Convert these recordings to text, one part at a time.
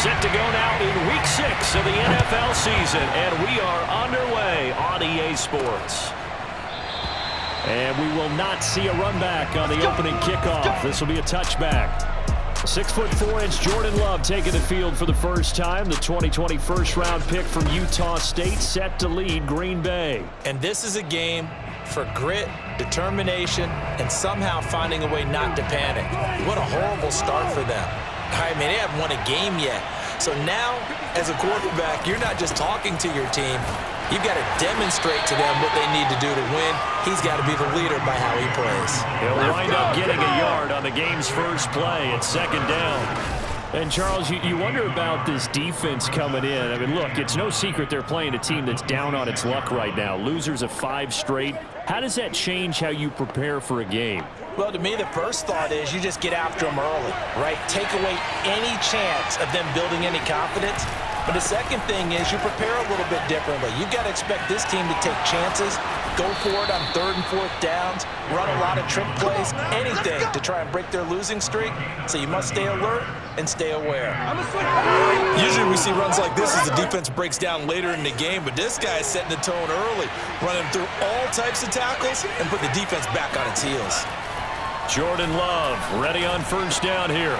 Set to go now in Week 6 of the NFL season, and we are underway on EA Sports. And we will not see a run back on the opening kickoff. This will be a touchback. 6'4" Jordan Love taking the field for the first time. The 2020 first-round pick from Utah State set to lead Green Bay. And this is a game for grit, determination, and somehow finding a way not to panic. What a horrible start for them. I mean, they haven't won a game yet. So now, as a quarterback, you're not just talking to your team. You've got to demonstrate to them what they need to do to win. He's got to be the leader by how he plays. He'll wind up getting a yard on the game's first play at second down. And, Charles, you wonder about this defense coming in. I mean, look, it's no secret they're playing a team that's down on its luck right now. Losers of 5 straight. How does that change how you prepare for a game? Well, to me, the first thought is you just get after them early, right? Take away any chance of them building any confidence. But the second thing is you prepare a little bit differently. You've got to expect this team to take chances, go for it on 3rd and 4th downs, run a lot of trick plays, anything to try and break their losing streak. So you must stay alert and stay aware. Usually we see runs like this as the defense breaks down later in the game, but this guy is setting the tone early, running through all types of tackles and put the defense back on its heels. Jordan Love ready on first down here.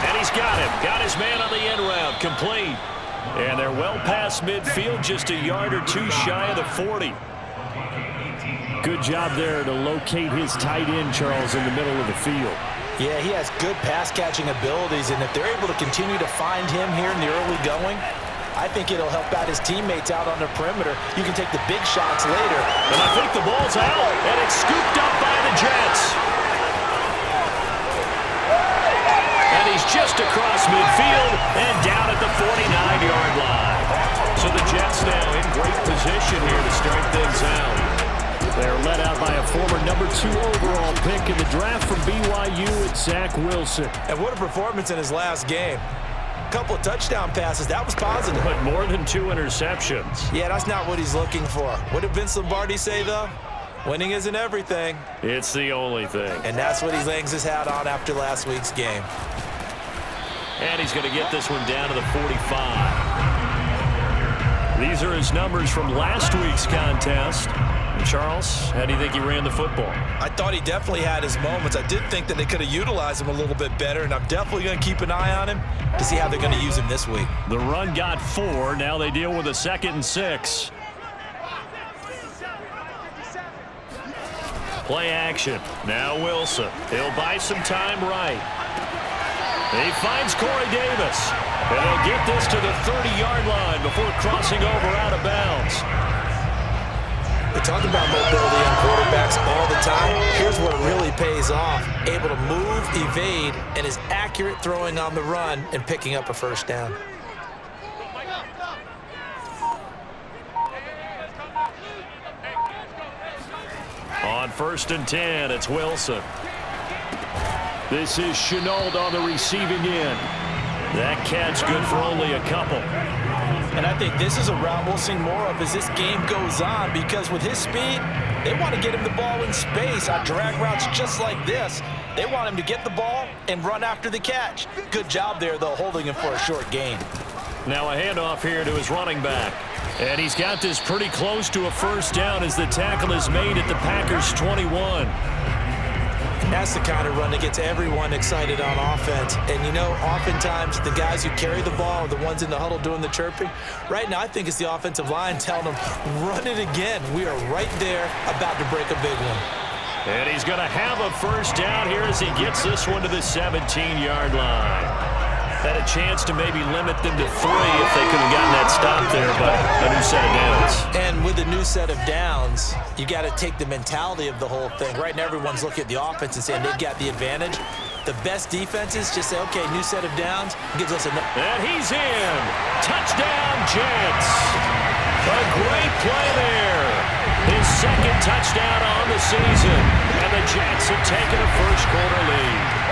And he's got him. Got his man on the end route. Complete. And they're well past midfield, just a yard or two shy of the 40. Good job there to locate his tight end, Charles, in the middle of the field. Yeah, he has good pass-catching abilities, and if they're able to continue to find him here in the early going, I think it'll help out his teammates out on the perimeter. You can take the big shots later. And I think the ball's out, and it's scooped up by the Jets. And he's just across midfield and down at the 49-yard line. So the Jets now in great position here to start things out. They're led out by a former number 2 overall pick in the draft from BYU, and Zach Wilson. And what a performance in his last game. A couple of touchdown passes. That was positive. But more than 2 interceptions. Yeah, that's not what he's looking for. What did Vince Lombardi say, though? Winning isn't everything. It's the only thing. And that's what he hangs his hat on after last week's game. And he's going to get this one down to the 45. These are his numbers from last week's contest. Charles, how do you think he ran the football? I thought he definitely had his moments. I did think that they could have utilized him a little bit better, and I'm definitely going to keep an eye on him to see how they're going to use him this week. The run got 4. Now they deal with a 2nd and 6. Play action. Now Wilson. He'll buy some time right. He finds Corey Davis. And he'll get this to the 30-yard line before crossing over out of bounds. We talk about mobility on quarterbacks all the time. Here's what really pays off. Able to move, evade, and is accurate throwing on the run and picking up a first down. On 1st and 10, it's Wilson. This is Chenault on the receiving end. That catch good for only a couple. And I think this is a route we'll see more of as this game goes on, because with his speed, they want to get him the ball in space on drag routes just like this. They want him to get the ball and run after the catch. Good job there, though, holding him for a short gain. Now a handoff here to his running back. And he's got this pretty close to a first down as the tackle is made at the Packers' 21. That's the kind of run that gets everyone excited on offense. And, you know, oftentimes the guys who carry the ball are the ones in the huddle doing the chirping. Right now, I think it's the offensive line telling them, run it again. We are right there about to break a big one. And he's going to have a first down here as he gets this one to the 17-yard line. Had a chance to maybe limit them to 3 if they could have gotten that stop there, but a new set of downs. And with a new set of downs, you got to take the mentality of the whole thing. Right now, everyone's looking at the offense and saying they've got the advantage. The best defenses just say, okay, new set of downs gives us enough. And he's in. Touchdown, Jets. A great play there. His 2nd touchdown on the season. And the Jets have taken a first-quarter lead.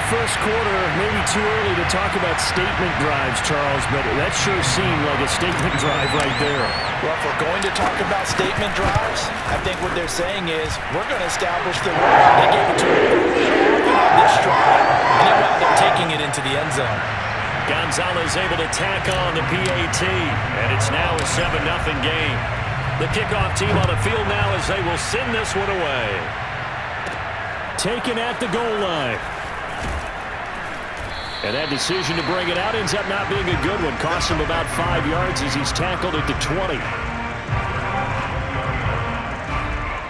First quarter, maybe too early to talk about statement drives, Charles, but that sure seemed like a statement drive right there. Well, if we're going to talk about statement drives, I think what they're saying is we're going to establish the run. They gave it to him early on this drive, and he wound up taking it into the end zone. Gonzalez able to tack on the PAT, and it's now a 7-0 game. The kickoff team on the field now as they will send this one away. Taken at the goal line. And that decision to bring it out ends up not being a good one. Cost him about 5 yards as he's tackled at the 20.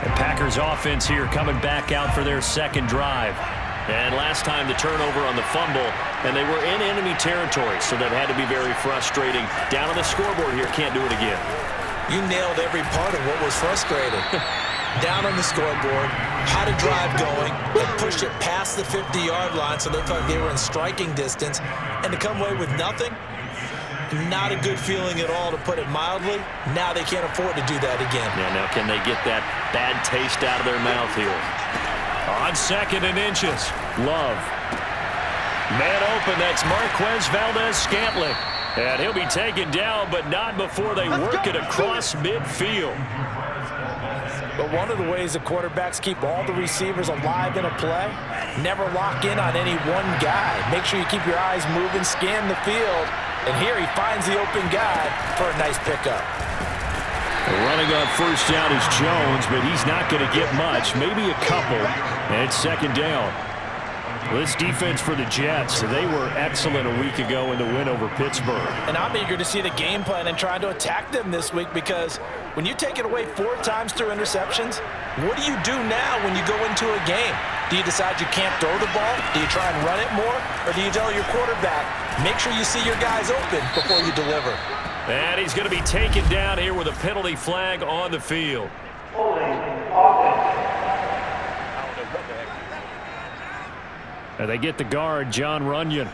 And Packers offense here coming back out for their second drive. And last time the turnover on the fumble, and they were in enemy territory, so that had to be very frustrating. Down on the scoreboard here, can't do it again. You nailed every part of what was frustrating. Down on the scoreboard, had a drive going, and pushed it past the 50-yard line so they thought they were in striking distance, and to come away with nothing, not a good feeling at all, to put it mildly. Now they can't afford to do that again. Yeah, now can they get that bad taste out of their mouth here? On 2nd and inches, Love. Man open, that's Marquez Valdez-Scantling. And he'll be taken down, but not before they work it across midfield. But one of the ways the quarterbacks keep all the receivers alive in a play, never lock in on any one guy. Make sure you keep your eyes moving, scan the field, and here he finds the open guy for a nice pickup. Running on first down is Jones, but he's not going to get much, maybe a couple, and it's 2nd down. This defense for the Jets, they were excellent a week ago in the win over Pittsburgh. And I'm eager to see the game plan and try to attack them this week, because when you take it away 4 times through interceptions, what do you do now when you go into a game? Do you decide you can't throw the ball? Do you try and run it more? Or do you tell your quarterback, make sure you see your guys open before you deliver? And he's going to be taken down here with a penalty flag on the field. And they get the guard, John Runyon.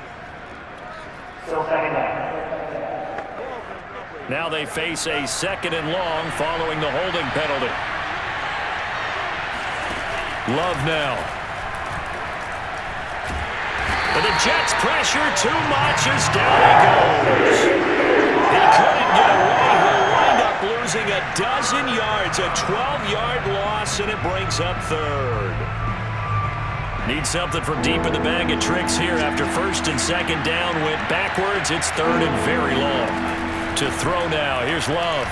Now they face a 2nd and long following the holding penalty. Love now. And the Jets pressure too much as down he goes. He couldn't get away. He'll wind up losing a dozen yards, a 12-yard loss, and it brings up 3rd. Need something from deep in the bag of tricks here after 1st and 2nd down went backwards. It's 3rd and very long. To throw now, here's Love.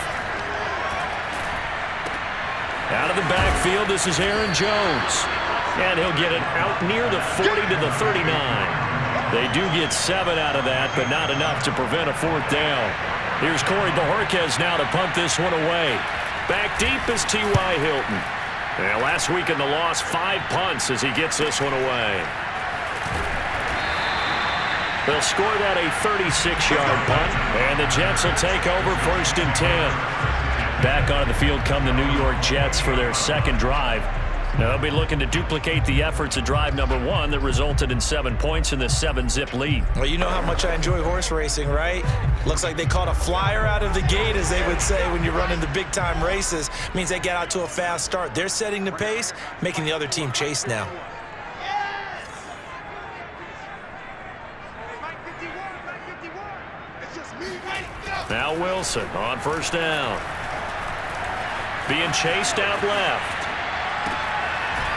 Out of the backfield, this is Aaron Jones. And he'll get it out near the 40 to the 39. They do get 7 out of that, but not enough to prevent a 4th down. Here's Corey Bojorquez now to punt this one away. Back deep is T.Y. Hilton. And last week in the loss, 5 punts as he gets this one away. They'll score that a 36-yard punt, and the Jets will take over 1st and 10. Back onto the field come the New York Jets for their 2nd drive. Now they'll be looking to duplicate the efforts of drive number 1 that resulted in 7 points in the 7-zip lead. Well, you know how much I enjoy horse racing, right? Looks like they caught a flyer out of the gate, as they would say when you're running the big-time races. Means they get out to a fast start. They're setting the pace, making the other team chase now. Now Wilson on 1st down. Being chased out left.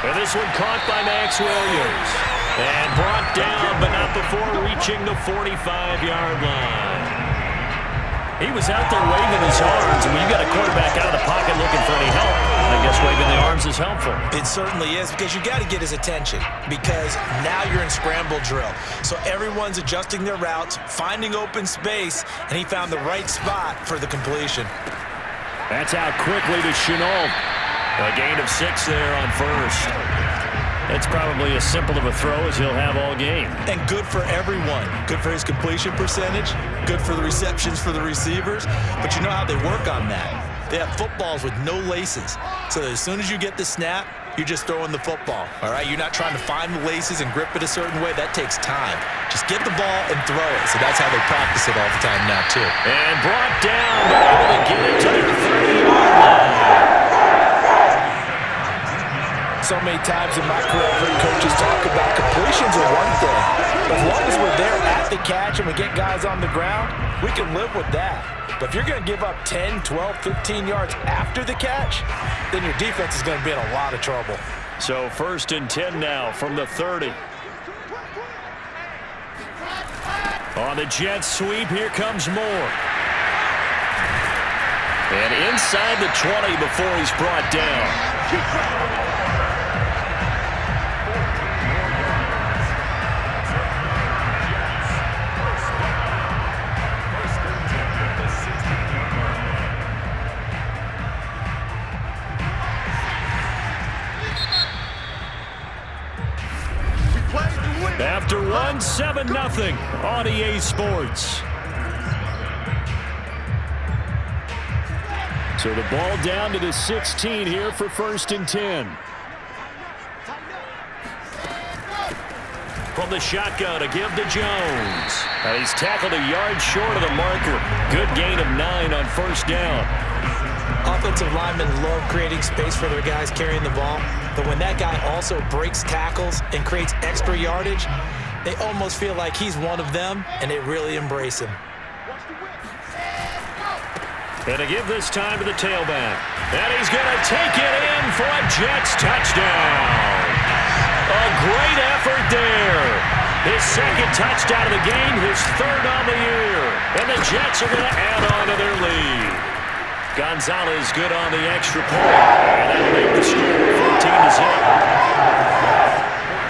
And this one caught by Max Williams. And brought down, but not before reaching the 45-yard line. He was out there waving his arms. And when you got a quarterback out of the pocket looking for any help, I guess waving the arms is helpful. It certainly is, because you got to get his attention, because now you're in scramble drill. So everyone's adjusting their routes, finding open space, and he found the right spot for the completion. That's out quickly to Chenault. A gain of 6 there on 1st. It's probably as simple of a throw as he'll have all game. And good for everyone. Good for his completion percentage. Good for the receptions for the receivers. But you know how they work on that. They have footballs with no laces. So that as soon as you get the snap, you're just throwing the football. All right? You're not trying to find the laces and grip it a certain way. That takes time. Just get the ball and throw it. So that's how they practice it all the time now, too. And brought down, but able to get it to the 30-yard line. So many times in my career, I've heard coaches talk about completions are one thing. But as long as we're there at the catch and we get guys on the ground, we can live with that. But if you're going to give up 10, 12, 15 yards after the catch, then your defense is going to be in a lot of trouble. So 1st and 10 now from the 30. On the jet sweep, here comes Moore. And inside the 20 before he's brought down. After one, 7-0 on EA Sports. So the ball down to the 16 here for 1st and 10. From the shotgun to give to Jones. And he's tackled a yard short of the marker. Good gain of 9 on 1st down. Offensive linemen love creating space for their guys carrying the ball. But when that guy also breaks tackles and creates extra yardage, they almost feel like he's one of them, and they really embrace him. And to give this time to the tailback. And he's going to take it in for a Jets touchdown. A great effort there. His 2nd touchdown of the game, his 3rd on the year. And the Jets are going to add on to their lead. Gonzalez good on the extra point. And that'll make the score 14-0.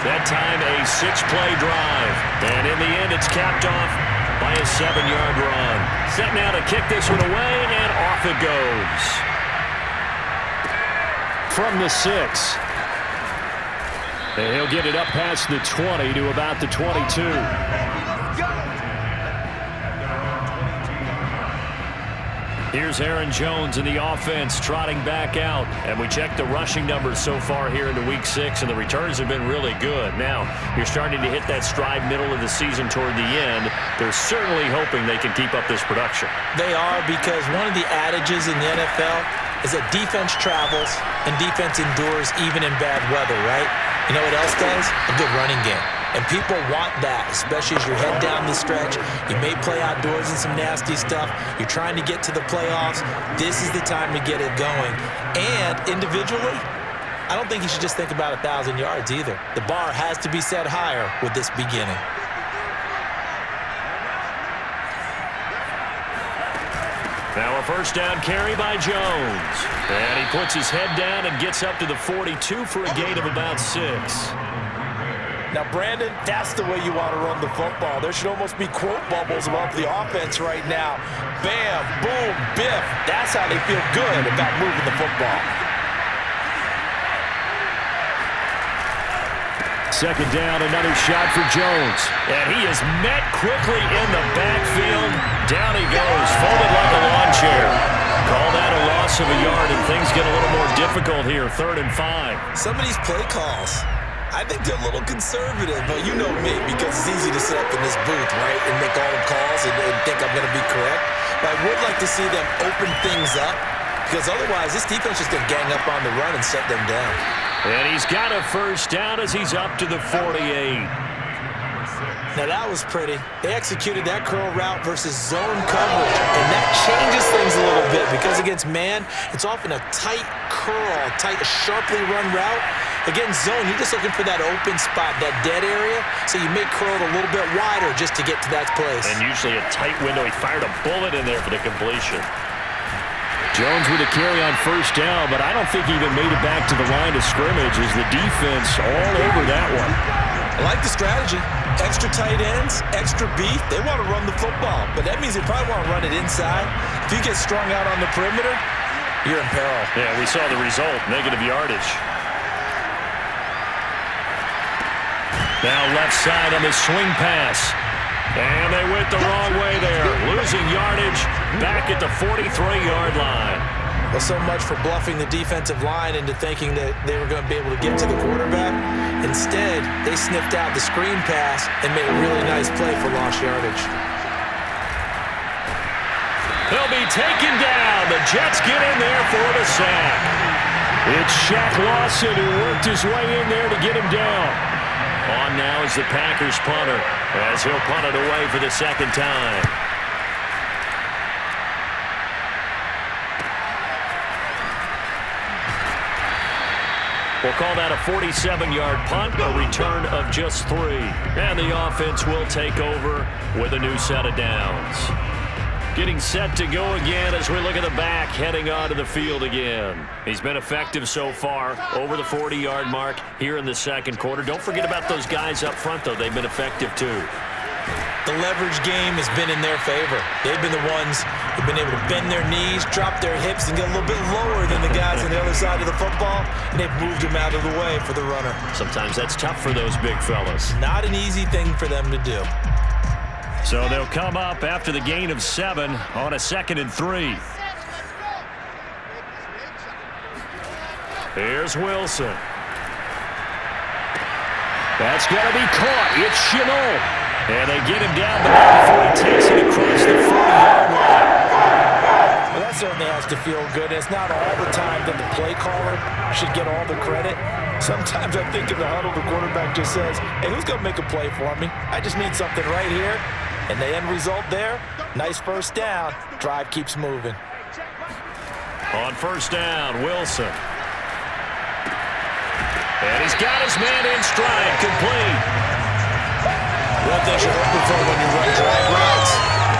That time a 6-play drive. And in the end, it's capped off by a 7-yard run. Set now to kick this one away, and off it goes. From the 6. And he'll get it up past the 20 to about the 22. Here's Aaron Jones in the offense trotting back out. And we check the rushing numbers so far here into Week 6, and the returns have been really good. Now, you're starting to hit that stride middle of the season toward the end. They're certainly hoping they can keep up this production. They are, because one of the adages in the NFL is that defense travels and defense endures even in bad weather, right? You know what else does? A good running game. And people want that, especially as you're heading down the stretch. You may play outdoors in some nasty stuff. You're trying to get to the playoffs. This is the time to get it going. And individually, I don't think you should just think about 1,000 yards either. The bar has to be set higher with this beginning. Now a 1st down carry by Jones. And he puts his head down and gets up to the 42 for a gain of about 6. Now, Brandon, that's the way you want to run the football. There should almost be quote bubbles above the offense right now. Bam, boom, biff. That's how they feel good about moving the football. 2nd down, another shot for Jones. And he is met quickly in the backfield. Down he goes, folded like a lawn chair. Call that a loss of a yard, and things get a little more difficult here, 3rd and 5. Some of these play calls, I think they're a little conservative, but you know me, because it's easy to sit up in this booth, right, and make all the calls and think I'm going to be correct. But I would like to see them open things up, because otherwise this defense is going to gang up on the run and shut them down. And he's got a 1st down as he's up to the 48. Now that was pretty. They executed that curl route versus zone coverage, and that changes things a little bit, because against man, it's often a tight curl, tight, sharply run route. Against zone, you're just looking for that open spot, that dead area, so you may curl it a little bit wider just to get to that place. And usually a tight window. He fired a bullet in there for the completion. Jones with a carry on 1st down, but I don't think he even made it back to the line of scrimmage as the defense all over that one. I like the strategy. Extra tight ends, extra beef. They want to run the football, but that means they probably want to run it inside. If you get strung out on the perimeter, you're in peril. Yeah, we saw the result, negative yardage. Now left side on the swing pass. And they went the wrong way there. Losing yardage back at the 43-yard line. Well, so much for bluffing the defensive line into thinking that they were going to be able to get to the quarterback. Instead, they sniffed out the screen pass and made a really nice play for lost yardage. He'll be taken down. The Jets get in there for the sack. It's Shaq Lawson who worked his way in there to get him down. On now is the Packers punter, as he'll punt it away for the 2nd time. We'll call that a 47-yard punt, a return of just 3. And the offense will take over with a new set of downs. Getting set to go again as we look at the back, heading onto the field again. He's been effective so far, over the 40-yard mark here in the second quarter. Don't forget about those guys up front, though. They've been effective, too. The leverage game has been in their favor. They've been the ones who've been able to bend their knees, drop their hips, and get a little bit lower than the guys on the other side of the football, and they've moved them out of the way for the runner. Sometimes that's tough for those big fellas. Not an easy thing for them to do. So they'll come up after the gain of 7 on a 2nd and 3. Here's Wilson. That's going to be caught. It's Chenot. And they get him down, but not before he takes it across the 40-yard line. Well, that certainly has to feel good. It's not all the time that the play caller should get all the credit. Sometimes I think in the huddle, the quarterback just says, hey, who's going to make a play for me? I just need something right here. And the end result there, nice first down. Drive keeps moving. On first down, Wilson. And he's got his man in stride, complete. One thing you're hoping for when you run drag routes,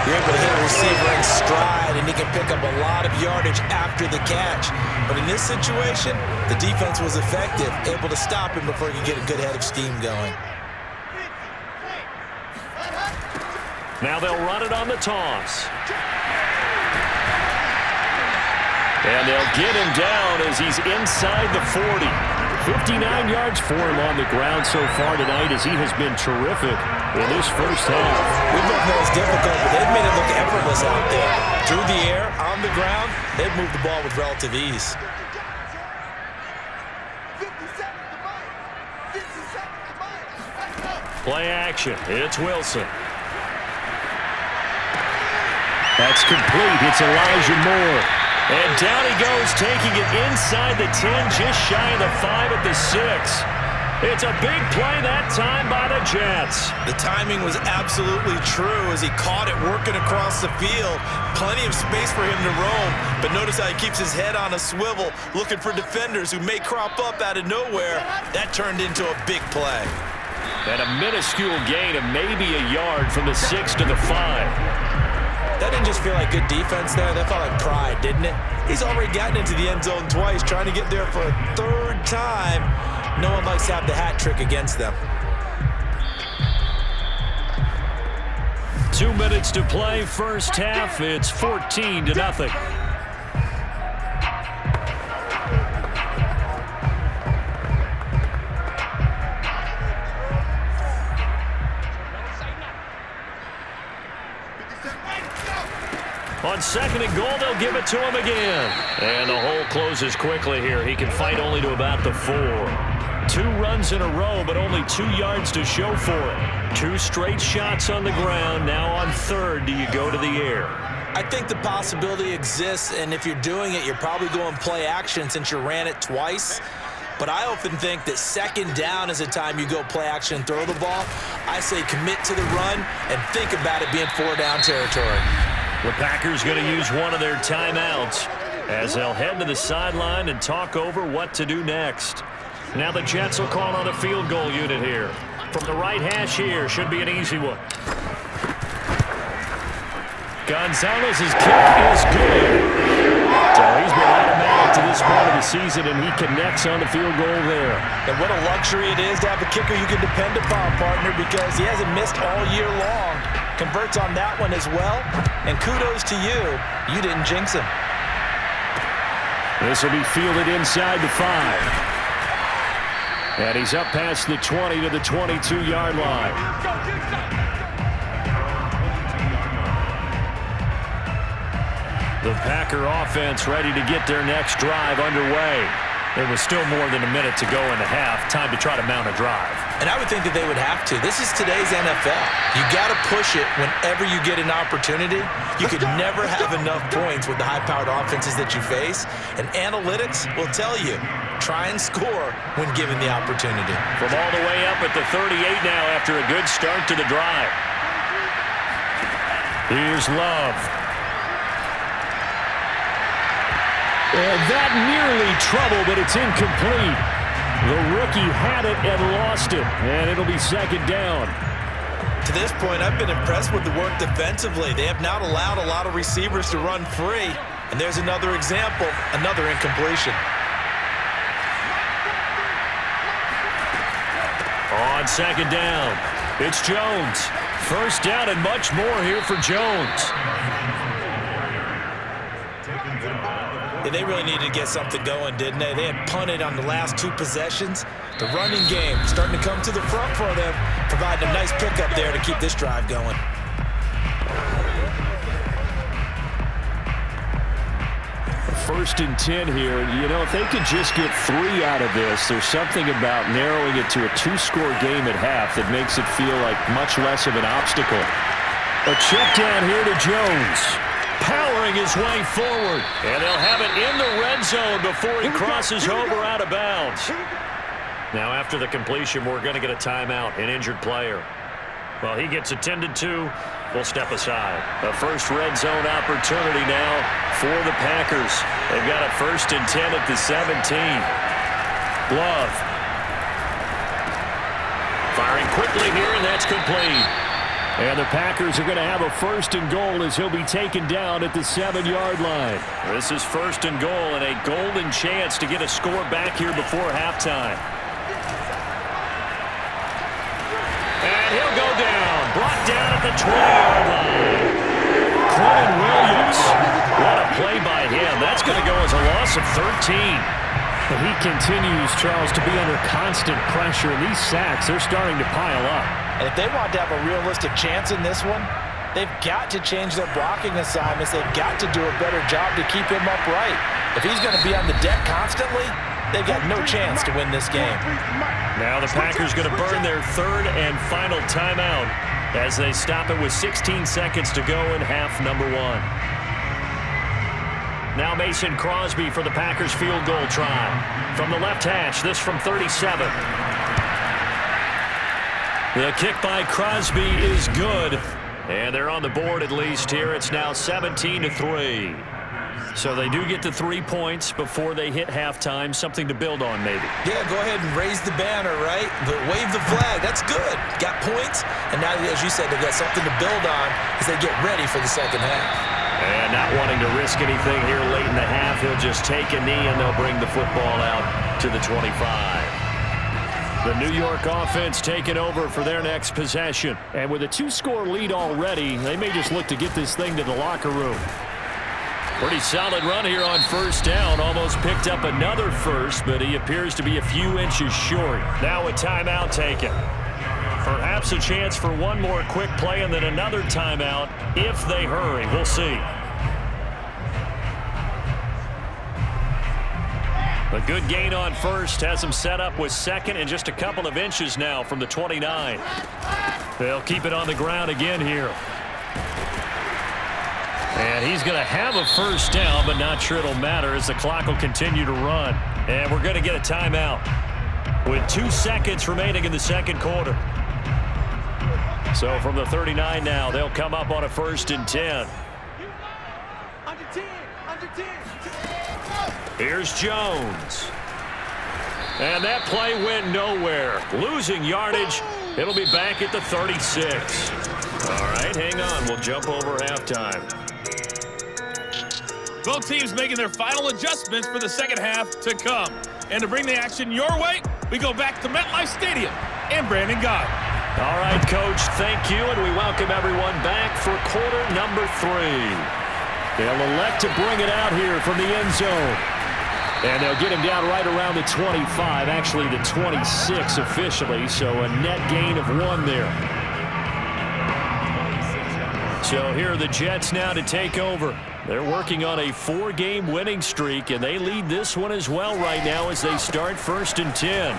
you're able to hit a receiver in stride, and he can pick up a lot of yardage after the catch. But in this situation, the defense was effective, able to stop him before he could get a good head of steam going. Now they'll run it on the toss. And they'll get him down as he's inside the 40. 59 yards for him on the ground so far tonight as he has been terrific in this first half. We both know it's difficult, but they've made it look effortless out there. Through the air, on the ground, they've moved the ball with relative ease. Play action. It's Wilson. That's complete. It's Elijah Moore. And down he goes, taking it inside the 10, just shy of the 5 at the 6. It's a big play that time by the Jets. The timing was absolutely true as he caught it working across the field. Plenty of space for him to roam, but notice how he keeps his head on a swivel, looking for defenders who may crop up out of nowhere. That turned into a big play. And a minuscule gain of maybe a yard from the 6 to the 5. That didn't just feel like good defense there. That felt like pride, didn't it? He's already gotten into the end zone twice, trying to get there for a 3rd time. No one likes to have the hat trick against them. 2 minutes to play, first half. It's 14-0. On 2nd and goal, they'll give it to him again. And the hole closes quickly here. He can fight only to about the 4. 2 runs in a row, but only 2 yards to show for it. 2 straight shots on the ground. Now on 3rd, do you go to the air? I think the possibility exists, and if you're doing it, you're probably going play action since you ran it twice. But I often think that 2nd down is the time you go play action and throw the ball. I say commit to the run and think about it being 4-down territory. The Packers going to use one of their timeouts as they'll head to the sideline and talk over what to do next. Now the Jets will call on a field goal unit here. From the right hash here, should be an easy one. Gonzalez's kick is good. So he's been automatic to this point of the season, and he connects on the field goal there. And what a luxury it is to have a kicker you can depend upon, partner, because he hasn't missed all year long. Converts on that one as well. And kudos to you. You didn't jinx him. This will be fielded inside the 5. And he's up past the 20 to the 22-yard line. The Packer offense ready to get their next drive underway. There was still more than a minute to go in the half. Time to try to mount a drive. And I would think that they would have to. This is today's NFL. You got to push it whenever you get an opportunity. You could never have enough points with the high-powered offenses that you face. And analytics will tell you, try and score when given the opportunity. From all the way up at the 38 now after a good start to the drive. Here's Love. And that nearly trouble, but it's incomplete. The rookie had it and lost it, and it'll be second down. To this point, I've been impressed with the work defensively. They have not allowed a lot of receivers to run free. And there's another example, another incompletion. On second down, it's Jones. First down and much more here for Jones. Yeah, they really needed to get something going, didn't they? They had punted on the last two possessions. The running game starting to come to the front for them, providing a nice pickup there to keep this drive going. First and 10 here. You know, if they could just get 3 out of this, there's something about narrowing it to a 2-score game at half that makes it feel like much less of an obstacle. A check down here to Jones. Powering his way forward. And they'll have it in the red zone before he crosses over out of bounds. Now, after the completion, we're going to get a timeout, an injured player. Well, he gets attended to. We'll step aside. A first red zone opportunity now for the Packers. They've got a first and 10 at the 17. Love. Firing quickly here, and that's complete. And the Packers are going to have a first and goal as he'll be taken down at the 7-yard line. This is first and goal and a golden chance to get a score back here before halftime. And he'll go down. Brought down at the 20-yard line. Quentin Williams. What a play by him. That's going to go as a loss of 13. But he continues, Charles, to be under constant pressure. And these sacks, they're starting to pile up. And if they want to have a realistic chance in this one, they've got to change their blocking assignments. They've got to do a better job to keep him upright. If he's going to be on the deck constantly, they've got no chance to win this game. Now the Packers going to burn their third and final timeout as they stop it with 16 seconds to go in half number 1. Now Mason Crosby for the Packers field goal try. From the left hash, this from 37. The kick by Crosby is good. And they're on the board at least here. It's now 17-3. So they do get to 3 points before they hit halftime. Something to build on, maybe. Yeah, go ahead and raise the banner, right? But wave the flag. That's good. Got points. And now, as you said, they've got something to build on as they get ready for the second half. And not wanting to risk anything here late in the half, he'll just take a knee and they'll bring the football out to the 25. The New York offense taking over for their next possession. And with a 2-score lead already, they may just look to get this thing to the locker room. Pretty solid run here on first down. Almost picked up another first, but he appears to be a few inches short. Now a timeout taken. Perhaps a chance for one more quick play and then another timeout if they hurry. We'll see. A good gain on first has him set up with second and just a couple of inches now from the 29. They'll keep it on the ground again here. And he's going to have a first down, but not sure it'll matter as the clock will continue to run. And we're going to get a timeout with 2 seconds remaining in the second quarter. So from the 39 now, they'll come up on a first and 10. Here's Jones. And that play went nowhere. Losing yardage. It'll be back at the 36. All right, hang on. We'll jump over halftime. Both teams making their final adjustments for the second half to come. And to bring the action your way, we go back to MetLife Stadium and Brandon Gott. All right, Coach, thank you, and we welcome everyone back for quarter number 3. They'll elect to bring it out here from the end zone. And they'll get him down right around the 25, actually the 26 officially, so a net gain of 1 there. So here are the Jets now to take over. They're working on a 4-game winning streak, and they lead this one as well right now as they start first and 10.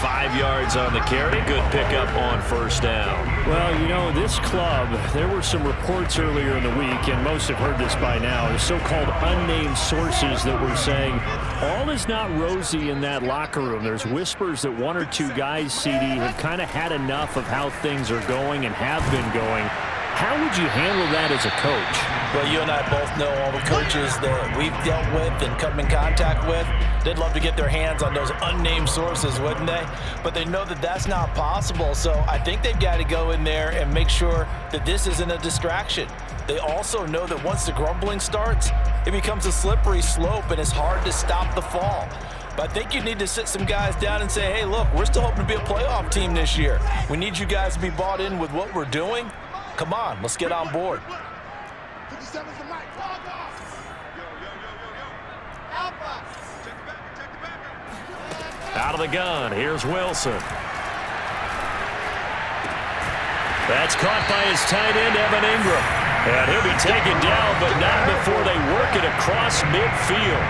5 yards on the carry. Good pickup on first down. Well, you know, this club, there were some reports earlier in the week, and most have heard this by now, the so-called unnamed sources that were saying all is not rosy in that locker room. There's whispers that 1 or 2 guys, CD, have kind of had enough of how things are going and have been going. How would you handle that as a coach? Well, you and I both know all the coaches that we've dealt with and come in contact with. They'd love to get their hands on those unnamed sources, wouldn't they? But they know that that's not possible, so I think they've got to go in there and make sure that this isn't a distraction. They also know that once the grumbling starts, it becomes a slippery slope and it's hard to stop the fall. But I think you need to sit some guys down and say, hey, look, we're still hoping to be a playoff team this year. We need you guys to be bought in with what we're doing. Come on, let's get on board. Out of the gun, here's Wilson. That's caught by his tight end, Evan Ingram. And he'll be taken down, but not before they work it across midfield.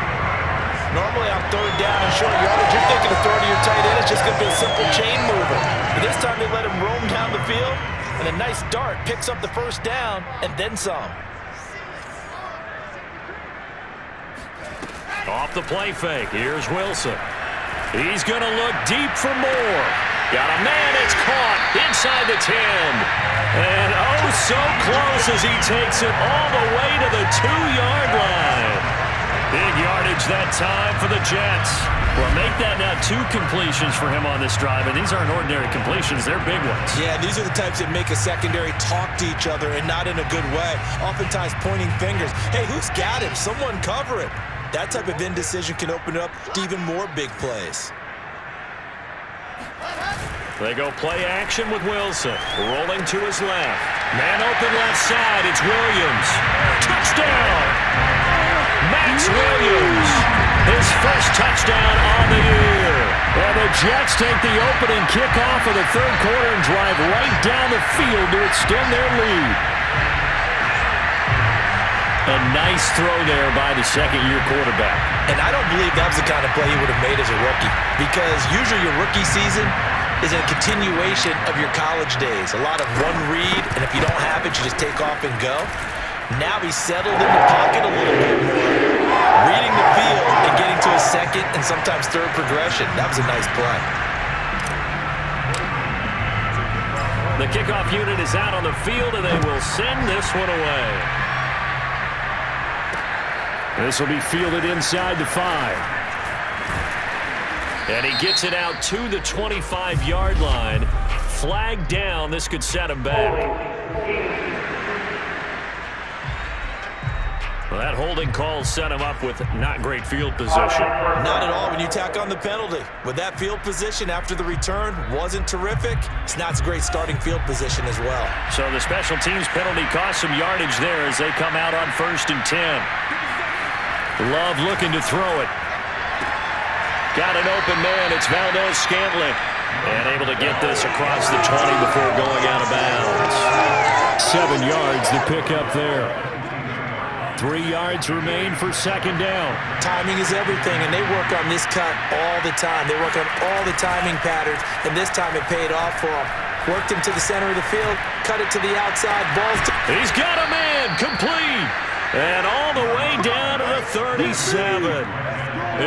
Normally on third down and short yardage, you're thinking of throwing to your tight end. It's just going to be a simple chain mover. But this time they let him roam down the field, and a nice dart picks up the first down and then some. Off the play fake, here's Wilson. He's going to look deep for more. Got a man, it's caught inside the 10. And oh, so close as he takes it all the way to the 2-yard line. Big yardage that time for the Jets. Well, make that now 2 completions for him on this drive, and these aren't ordinary completions. They're big ones. Yeah, these are the types that make a secondary talk to each other and not in a good way, oftentimes pointing fingers. Hey, who's got him? Someone cover him. That type of indecision can open up to even more big plays. They go play action with Wilson. Rolling to his left. Man open left side. It's Williams. Touchdown! Max Williams. His first touchdown on the year. And the Jets take the opening kickoff of the third quarter and drive right down the field to extend their lead. A nice throw there by the second-year quarterback. And I don't believe that was the kind of play he would have made as a rookie, because usually your rookie season is a continuation of your college days. A lot of one read, and if you don't have it, you just take off and go. Now he's settled in the pocket a little bit more, reading the field and getting to a second and sometimes third progression. That was a nice play. The kickoff unit is out on the field, and they will send this one away. This will be fielded inside the 5. And he gets it out to the 25-yard line. Flag down. This could set him back. Well, that holding call set him up with not great field position. Not at all when you tack on the penalty. With that field position after the return wasn't terrific, it's not a great starting field position as well. So the special teams penalty cost some yardage there as they come out on 1st and 10. Love looking to throw it. Got an open man. It's Valdez-Scantling. And able to get this across the 20 before going out of bounds. 7 yards to pick up there. 3 yards remain for second down. Timing is everything, and they work on this cut all the time. They work on all the timing patterns, and this time it paid off for them. Worked him to the center of the field, cut it to the outside. He's got a man, complete. And all the way down to the 37.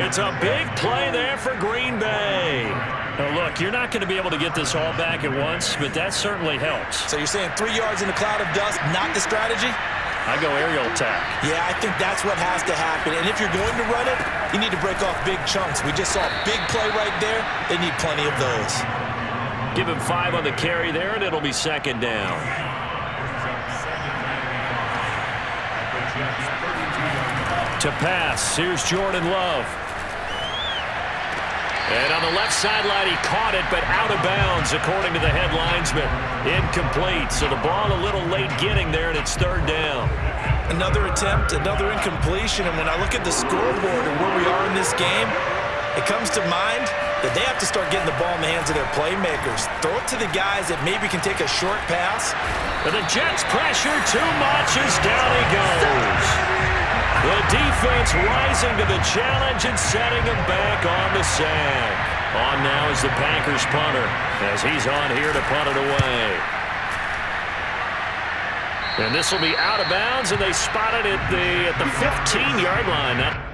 It's a big play there for Green Bay. Now look, you're not going to be able to get this all back at once, but that certainly helps. So you're saying 3 yards in a cloud of dust, not the strategy? I go aerial attack. Yeah, I think that's what has to happen. And if you're going to run it, you need to break off big chunks. We just saw a big play right there. They need plenty of those. Give him 5 on the carry there, and it'll be second down. To pass, here's Jordan Love. And on the left sideline, he caught it, but out of bounds, according to the head linesman. Incomplete, so the ball a little late getting there, and it's third down. Another attempt, another incompletion, and when I look at the scoreboard and where we are in this game, it comes to mind that they have to start getting the ball in the hands of their playmakers. Throw it to the guys that maybe can take a short pass. And the Jets pressure too much as down he goes. The defense rising to the challenge and setting him back on the sack. On now is the Packers punter as he's on here to punt it away. And this will be out of bounds, and they spot it at the 15-yard line. Now,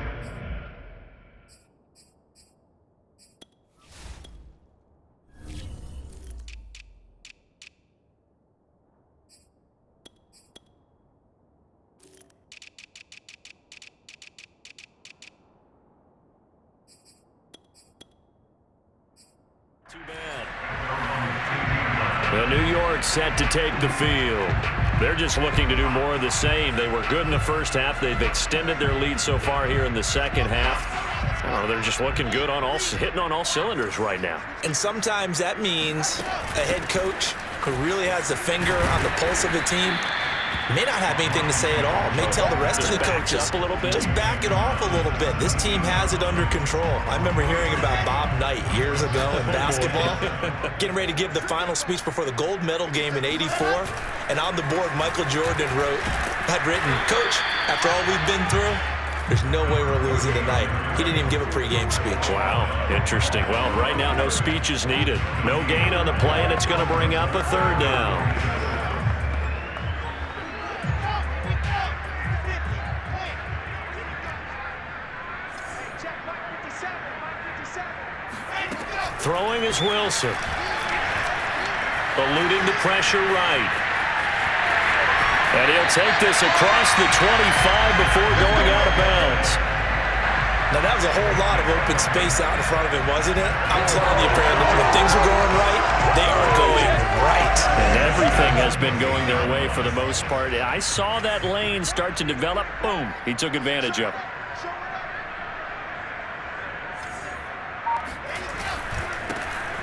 And New York set to take the field. They're just looking to do more of the same. They were good in the first half. They've extended their lead so far here in the second half. Oh, they're just looking good on hitting on all cylinders right now. And sometimes that means a head coach who really has a finger on the pulse of the team may not have anything to say at all. May tell the rest of the coaches, a little bit. Just back it off a little bit. This team has it under control. I remember hearing about Bob Knight years ago in basketball, getting ready to give the final speech before the gold medal game in '84. And on the board, Michael Jordan had written, "Coach, after all we've been through, there's no way we're losing tonight." He didn't even give a pregame speech. Wow, interesting. Well, right now, no speech is needed. No gain on the play, and it's going to bring up a third down. Throwing is Wilson. Eluding the pressure right. And he'll take this across the 25 before going out of bounds. Now, that was a whole lot of open space out in front of him, wasn't it? I'm telling you, Brandon, when things are going right, they are going right. And everything has been going their way for the most part. I saw that lane start to develop. Boom. He took advantage of it.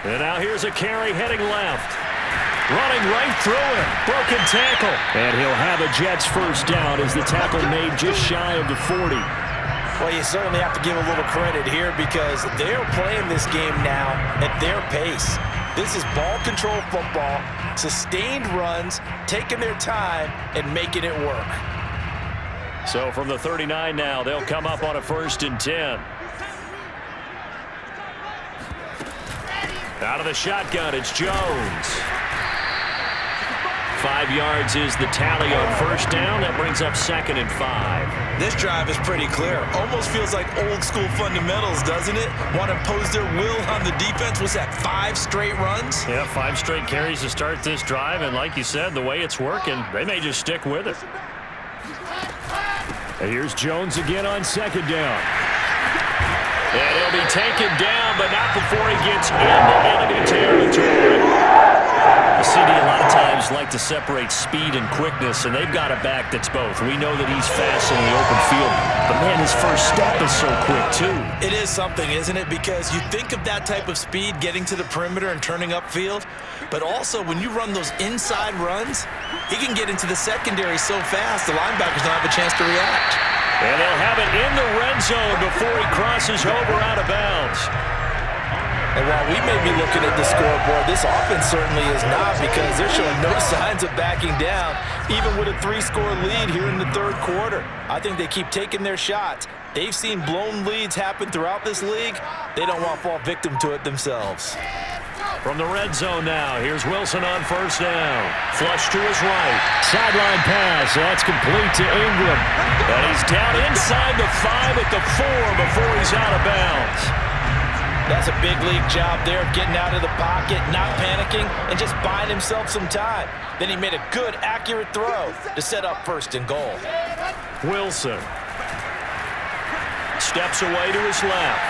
And now here's a carry heading left. Running right through him. Broken tackle. And he'll have a Jets first down as the tackle made just shy of the 40. Well, you certainly have to give a little credit here because they're playing this game now at their pace. This is ball control football, sustained runs, taking their time, and making it work. So from the 39 now, they'll come up on a 1st and 10. Out of the shotgun, it's Jones. 5 yards is the tally on first down. That brings up 2nd and 5. This drive is pretty clear. Almost feels like old school fundamentals, doesn't it? Want to impose their will on the defense. Was that 5 straight runs? Yeah, 5 straight carries to start this drive. And like you said, the way it's working, they may just stick with it. And here's Jones again on 2nd down. And he'll be taken down, but not before he gets into enemy territory. The CD a lot of times like to separate speed and quickness, and they've got a back that's both. We know that he's fast in the open field, but man, his first step is so quick too. It is something, isn't it? Because you think of that type of speed getting to the perimeter and turning upfield, but also when you run those inside runs, he can get into the secondary so fast the linebackers don't have a chance to react. And they'll have it in the red zone before he crosses over out of bounds. And while we may be looking at the scoreboard, this offense certainly is not because they're showing no signs of backing down, even with a 3-score lead here in the 3rd quarter. I think they keep taking their shots. They've seen blown leads happen throughout this league. They don't want to fall victim to it themselves. From the red zone now, here's Wilson on first down. Flush to his right. Sideline pass. That's complete to Ingram. And he's down inside the 5 at the 4 before he's out of bounds. That's a big league job there of getting out of the pocket, not panicking, and just buying himself some time. Then he made a good, accurate throw to set up 1st and goal. Wilson steps away to his left.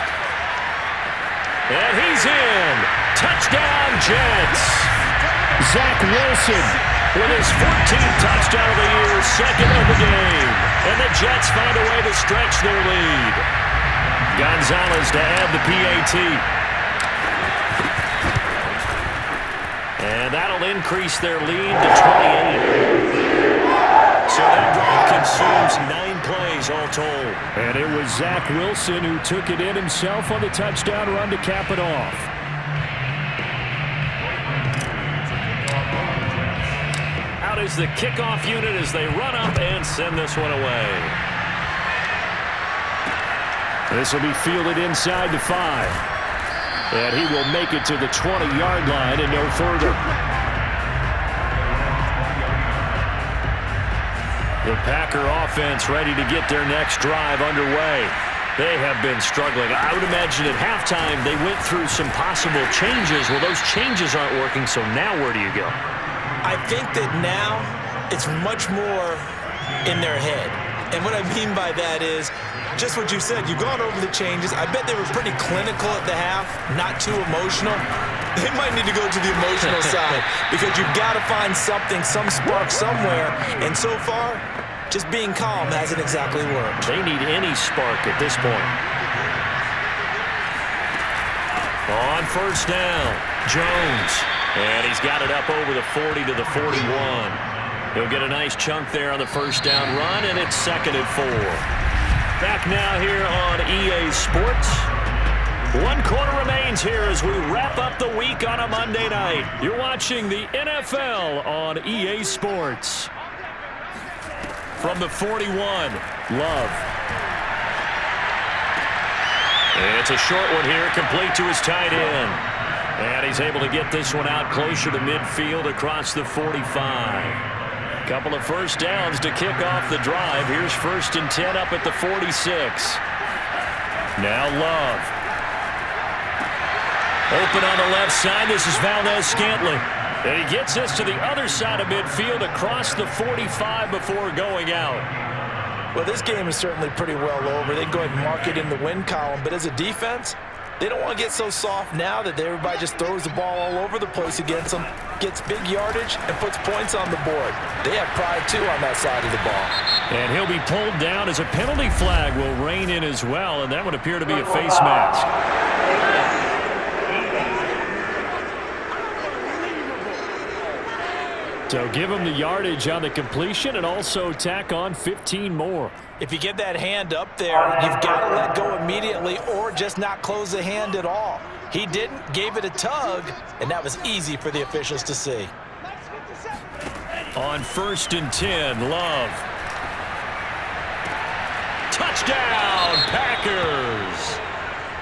And he's in. Touchdown, Jets. Zach Wilson with his 14th touchdown of the year, 2nd of the game. And the Jets find a way to stretch their lead. Gonzalez to add the PAT. And that'll increase their lead to 28. So that drive consumes 9 plays all told. And it was Zach Wilson who took it in himself on the touchdown run to cap it off. Out is the kickoff unit as they run up and send this one away. This will be fielded inside the 5. And he will make it to the 20-yard line and no further. The Packer offense ready to get their next drive underway. They have been struggling. I would imagine at halftime they went through some possible changes. Well, those changes aren't working, so now where do you go? I think that now it's much more in their head. And what I mean by that is Just what you said. You've gone over the changes. I bet they were pretty clinical at the half, not too emotional. They might need to go to the emotional side because you've got to find something, some spark somewhere. And so far, just being calm hasn't exactly worked. They need any spark at this point. On first down, Jones. And he's got it up over the 40 to the 41. He'll get a nice chunk there on the first down run, and it's 2nd and 4. Back now here on EA Sports. 1 quarter remains here as we wrap up the week on a Monday night. You're watching the NFL on EA Sports. From the 41, Love. And it's a short one here, complete to his tight end. And he's able to get this one out closer to midfield across the 45. Couple of first downs to kick off the drive. Here's 1st and 10 up at the 46. Now Love. Open on the left side. This is Valdez-Scantling. And he gets this to the other side of midfield across the 45 before going out. Well, this game is certainly pretty well over. They can go ahead and mark it in the win column. But as a defense, they don't want to get so soft now that everybody just throws the ball all over the place against them, gets big yardage, and puts points on the board. They have pride, too, on that side of the ball. And he'll be pulled down as a penalty flag will rein in as well, and that would appear to be a face mask. So give him the yardage on the completion and also tack on 15 more. If you get that hand up there, you've got to let go immediately or just not close the hand at all. He didn't, gave it a tug, and that was easy for the officials to see. On 1st and 10, Love. Touchdown, Packers!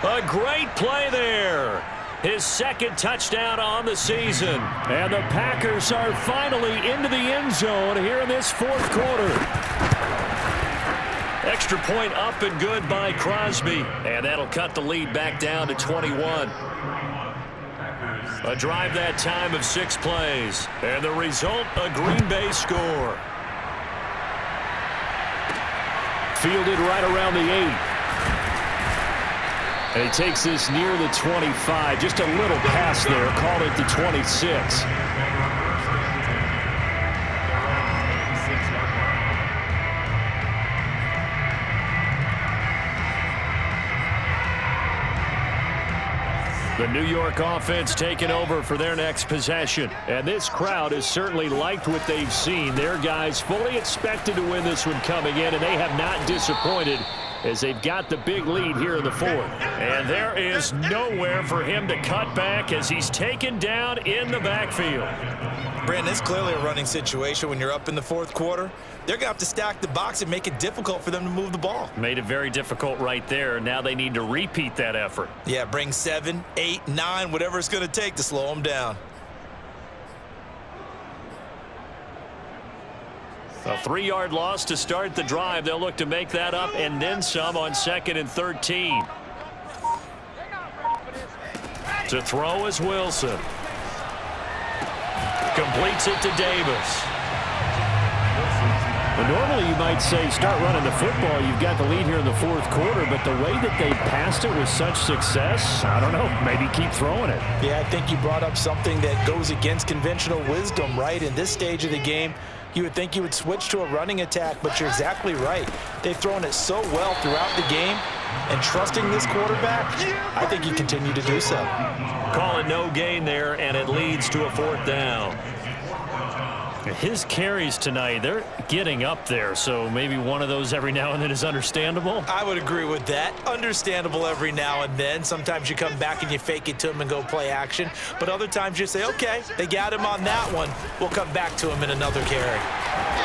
A great play there. His 2nd touchdown on the season. And the Packers are finally into the end zone here in this 4th quarter. Extra point up and good by Crosby. And that'll cut the lead back down to 21. A drive that time of 6 plays. And the result, a Green Bay score. Fielded right around the 8. And he takes this near the 25. Just a little pass there. Call it the 26. The New York offense taking over for their next possession. And this crowd has certainly liked what they've seen. Their guys fully expected to win this one coming in, and they have not disappointed as they've got the big lead here in the 4th. And there is nowhere for him to cut back as he's taken down in the backfield. Brandon, it's clearly a running situation when you're up in the 4th quarter. They're going to have to stack the box and make it difficult for them to move the ball. Made it very difficult right there. Now they need to repeat that effort. Yeah, bring 7, 8, 9, whatever it's going to take to slow them down. A 3-yard loss to start the drive. They'll look to make that up and then some on 2nd and 13. To throw is Wilson. Completes it to Davis. Well, normally you might say start running the football. You've got the lead here in the 4th quarter, but the way that they passed it with such success, I don't know, maybe keep throwing it. Yeah, I think you brought up something that goes against conventional wisdom, right? In this stage of the game, you would think you would switch to a running attack, but you're exactly right. They've thrown it so well throughout the game, and trusting this quarterback, I think you continue to do so. Call it no gain there, and it leads to a 4th down. His carries tonight, they're getting up there, so maybe one of those every now and then is understandable. I would agree with that. Understandable every now and then. Sometimes you come back and you fake it to him and go play action. But other times you say, okay, they got him on that one. We'll come back to him in another carry.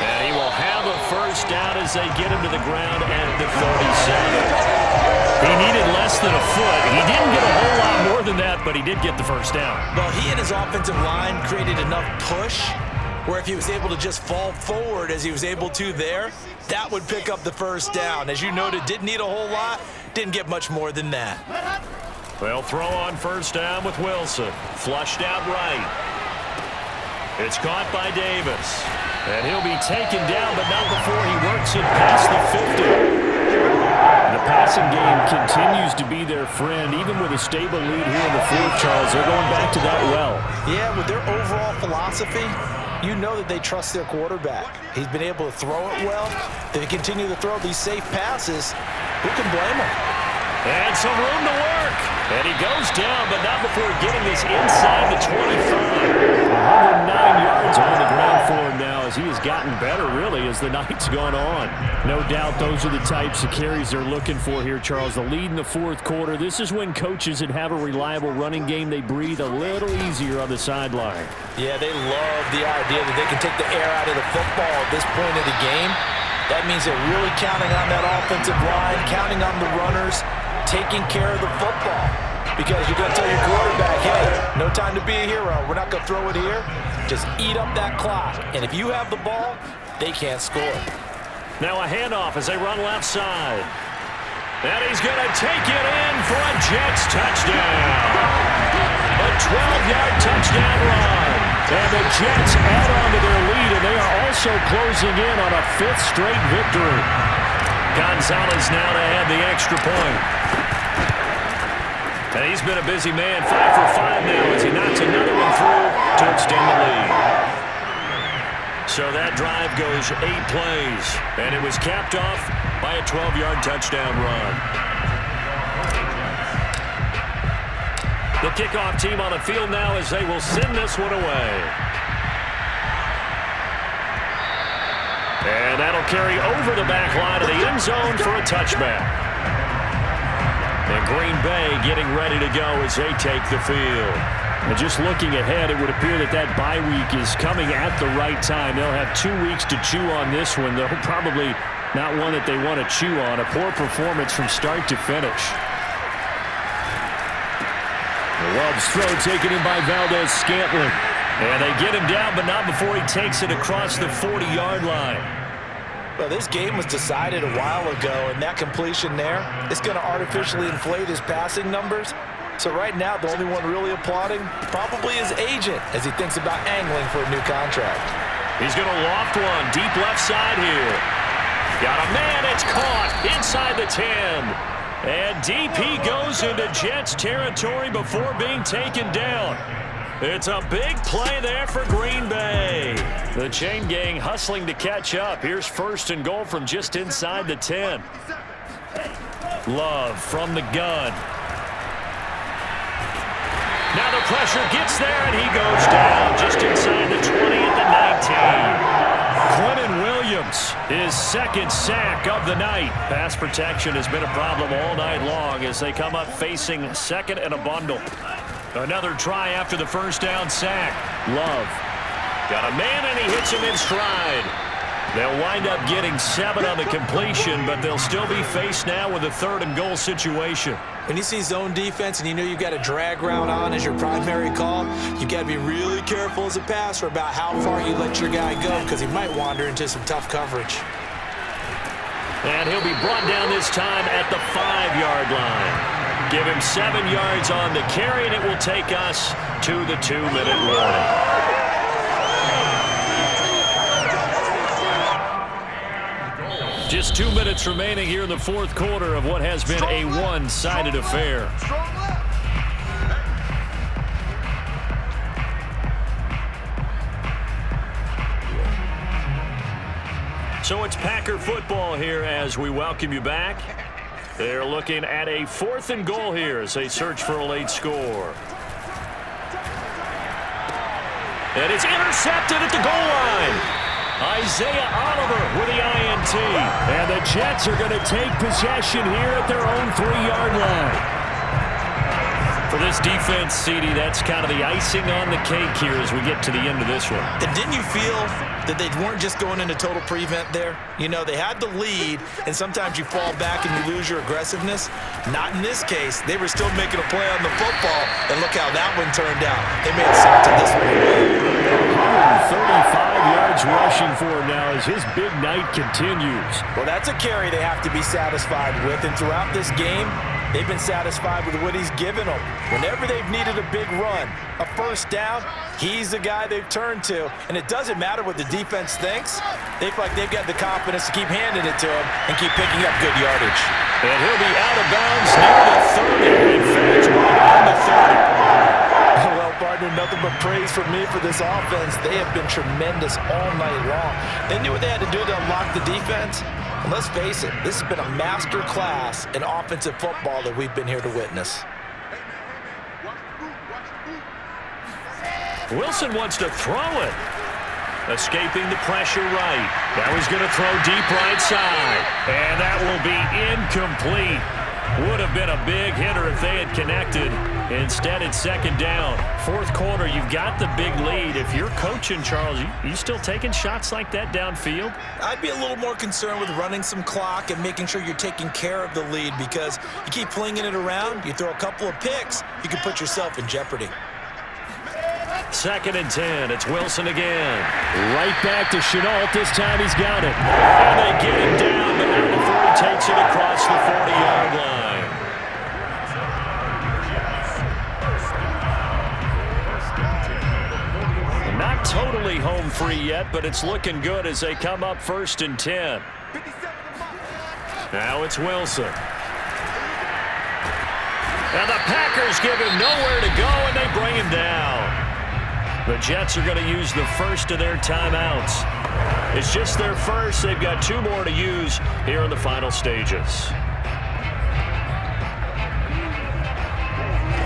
And he will have a 1st down as they get him to the ground at the 37. He needed less than a foot. He didn't get a whole lot more than that, but he did get the 1st down. Well, he and his offensive line created enough push where if he was able to just fall forward as he was able to there, that would pick up the 1st down. As you noted, didn't need a whole lot, didn't get much more than that. They'll throw on 1st down with Wilson. Flushed out right. It's caught by Davis. And he'll be taken down, but not before he works it past the 50. The passing game continues to be their friend. Even with a stable lead here in the fourth, Charles, they're going back to that well. Yeah, with their overall philosophy, you know that they trust their quarterback. He's been able to throw it well. They continue to throw these safe passes. Who can blame them? And some room to work. And he goes down, but not before getting this inside the 25. 109 yards on the ground for him now as he has gotten better, really, as the night's gone on. No doubt those are the types of carries they're looking for here, Charles. The lead in the fourth quarter. This is when coaches that have a reliable running game, they breathe a little easier on the sideline. Yeah, they love the idea that they can take the air out of the football at this point of the game. That means they're really counting on that offensive line, counting on the runners, taking care of the football. Because you're going to tell your quarterback, hey, no time to be a hero. We're not going to throw it here. Just eat up that clock. And if you have the ball, they can't score. Now a handoff as they run left side. And he's going to take it in for a Jets touchdown. A 12-yard touchdown run. And the Jets add on to their lead, and they are also closing in on a fifth straight victory. Gonzalez now to add the extra point. And he's been a busy man, 5 for 5 now as he knocks another one through to extend the lead. So that drive goes 8 plays, and it was capped off by a 12-yard touchdown run. The kickoff team on the field now as they will send this one away. And that'll carry over the back line of the end zone for a touchback. And Green Bay getting ready to go as they take the field. And just looking ahead, it would appear that that bye week is coming at the right time. They'll have 2 weeks to chew on this one, though probably not one that they want to chew on. A poor performance from start to finish. The Love's throw taken in by Valdez-Scantling. And they get him down, but not before he takes it across the 40-yard line. Well, this game was decided a while ago, and that completion there is going to artificially inflate his passing numbers. So right now, the only one really applauding probably his agent as he thinks about angling for a new contract. He's going to loft one deep left side here. Got a man, it's caught inside the 10. And deep he goes into Jets territory before being taken down. It's a big play there for Green Bay. The chain gang hustling to catch up. Here's first and goal from just inside the 10. Love from the gun. Now the pressure gets there, and he goes down just inside the 20 at the 19. Quentin Williams, his second sack of the night. Pass protection has been a problem all night long as they come up facing second and a bundle. Another try after the first down sack. Love. Got a man, and he hits him in stride. They'll wind up getting 7 on the completion, but they'll still be faced now with a 3rd and goal situation. When you see zone defense and you know you've got a drag route on as your primary call, you got to be really careful as a passer about how far you let your guy go because he might wander into some tough coverage. And he'll be brought down this time at the 5-yard line. Give him 7 yards on the carry, and it will take us to the 2-minute warning. Just 2 minutes remaining here in the fourth quarter of what has been a one-sided affair. So it's Packer football here as we welcome you back. They're looking at a 4th and goal here as they search for a late score. And it's intercepted at the goal line. Isaiah Oliver with the INT. And the Jets are going to take possession here at their own 3-yard line. For this defense, CD, that's kind of the icing on the cake here as we get to the end of this one. And didn't you feel that they weren't just going into total prevent there? You know, they had the lead, and sometimes you fall back and you lose your aggressiveness. Not in this case. They were still making a play on the football, and look how that one turned out. They made something this one. 135 yards rushing for him now as his big night continues. Well, that's a carry they have to be satisfied with, and throughout this game, They've been satisfied with what he's given them. Whenever they've needed a big run, a first down, he's the guy they've turned to. And it doesn't matter what the defense thinks. They feel like they've got the confidence to keep handing it to him and keep picking up good yardage. And he'll be out of bounds near the 30. In fact, right on the 30. Well, partner, nothing but praise from me for this offense. They have been tremendous all night long. They knew what they had to do to unlock the defense. And let's face it, this has been a master class in offensive football that we've been here to witness. Wilson wants to throw it. Escaping the pressure right. Now he's going to throw deep right side. And that will be incomplete. Would have been a big hitter if they had connected. Instead, it's second down. Fourth quarter, you've got the big lead. If you're coaching, Charles, you still taking shots like that downfield? I'd be a little more concerned with running some clock and making sure you're taking care of the lead, because you keep flinging it around, you throw a couple of picks, you can put yourself in jeopardy. Second and 10. It's Wilson again. Right back to Chenault. This time he's got it. And they get him down, but not before he takes it across the 40-yard line. Not totally home free yet, but it's looking good as they come up first and 10. Now it's Wilson. And the Packers give him nowhere to go, and they bring him down. The Jets are going to use the first of their timeouts. It's just their first. They've got 2 more to use here in the final stages.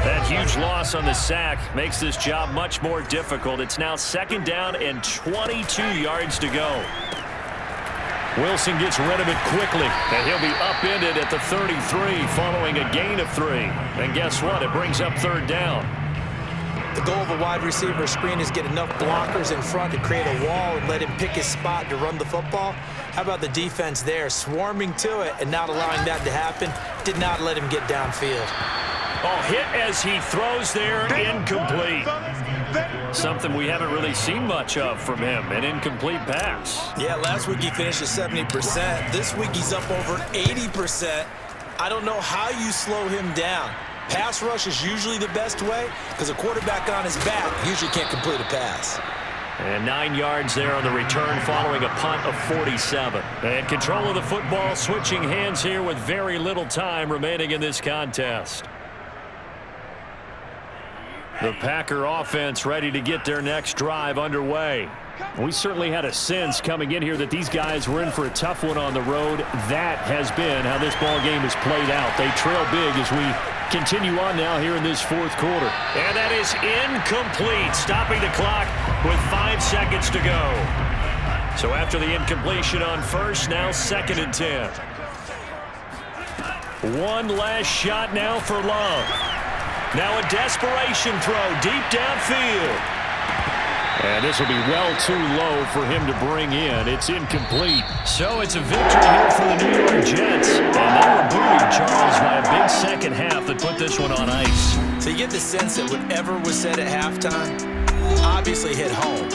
That huge loss on the sack makes this job much more difficult. It's now second down and 22 yards to go. Wilson gets rid of it quickly, and he'll be upended at the 33 following a gain of 3. And guess what? It brings up third down. The goal of a wide receiver screen is get enough blockers in front to create a wall and let him pick his spot to run the football. How about the defense there, swarming to it and not allowing that to happen? Did not let him get downfield. Oh, hit as he throws there, incomplete. Something we haven't really seen much of from him, an incomplete pass. Yeah, last week he finished at 70%. This week he's up over 80%. I don't know how you slow him down. Pass rush is usually the best way, because a quarterback on his back usually can't complete a pass. And 9 yards there on the return following a punt of 47. And control of the football, switching hands here with very little time remaining in this contest. The Packer offense ready to get their next drive underway. We certainly had a sense coming in here that these guys were in for a tough one on the road. That has been how this ball game has played out. They trail big as we continue on now here in this fourth quarter. And that is incomplete, stopping the clock with 5 seconds to go. So after the incompletion on first, now second and 10. One last shot now for Love. Now a desperation throw deep downfield. And this will be well too low for him to bring in. It's incomplete. So it's a victory here for the New York Jets. And they were buoyed, Charles, by a big second half that put this one on ice. So you get the sense that whatever was said at halftime obviously hit home.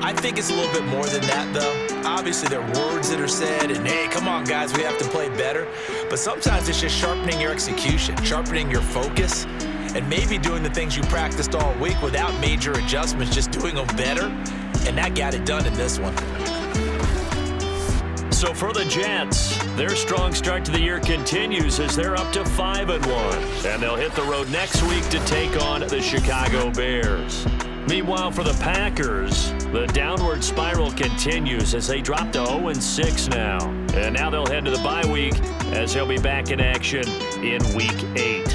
I think it's a little bit more than that, though. Obviously, there are words that are said, and hey, come on, guys, we have to play better. But sometimes it's just sharpening your execution, sharpening your focus, and maybe doing the things you practiced all week without major adjustments, just doing them better. And that got it done in this one. So for the Jets, their strong start to the year continues as they're up to 5-1. And they'll hit the road next week to take on the Chicago Bears. Meanwhile, for the Packers, the downward spiral continues as they drop to 0-6 now. And now they'll head to the bye week as they'll be back in action in Week 8.